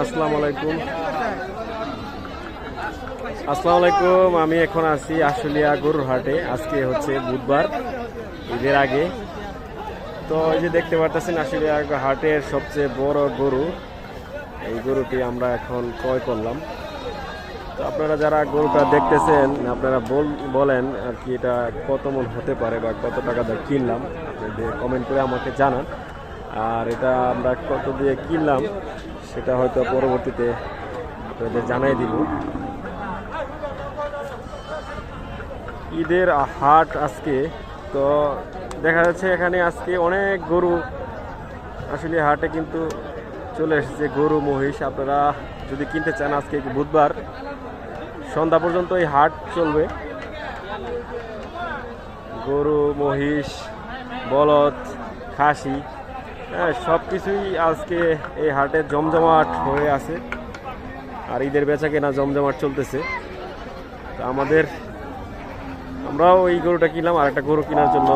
আসসালামু আলাইকুম। আসসালামু আলাইকুম। আমি এখন আছি আশুলিয়া গরুর হাটে। আজকে হচ্ছে বুধবার, ঈদের আগে। তো এই যে দেখতে পারতেছেন আশুলিয়া হাটের সবচেয়ে বড় গরু, এই গরুটি আমরা এখন ক্রয় করলাম। তো আপনারা যারা গরুটা দেখতেছেন আপনারা বলেন আর কি এটা কত মন হতে পারে বা কত টাকা দিয়ে কিনলাম, আপনাদের কমেন্ট করে আমাকে জানান। আর এটা আমরা কত দিয়ে কিনলাম সেটা হয়তো পরবর্তীতে আপনাদের জানাই দিব। ঈদের হাট আজকে, তো দেখা যাচ্ছে এখানে আজকে অনেক গরু আসলে হাটে কিন্তু চলে এসেছে, গরু মহিষ। আপনারা যদি কিনতে চান আজকে বুধবার সন্ধ্যা পর্যন্ত এই হাট চলবে। গরু মহিষ বলদ খাসি সব কিছুই আজকে এই হাটে জমজমাট হয়ে আছে। আর ঈদের বেচা কেনা জমজমাট চলতেছে। তো আমরাও এই গরুটা কিনলাম, আর একটা গরু কেনার জন্য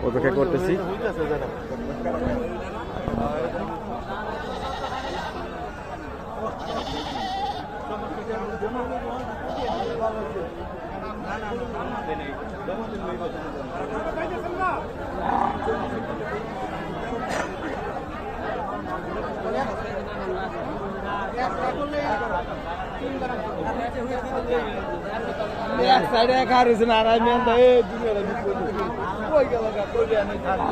অপেক্ষা করতেছি। এক সাইডে খারিস না আর আমি এই দুনিয়াটা বিক্রি করতেছি কই গেল গা কই আমি খারি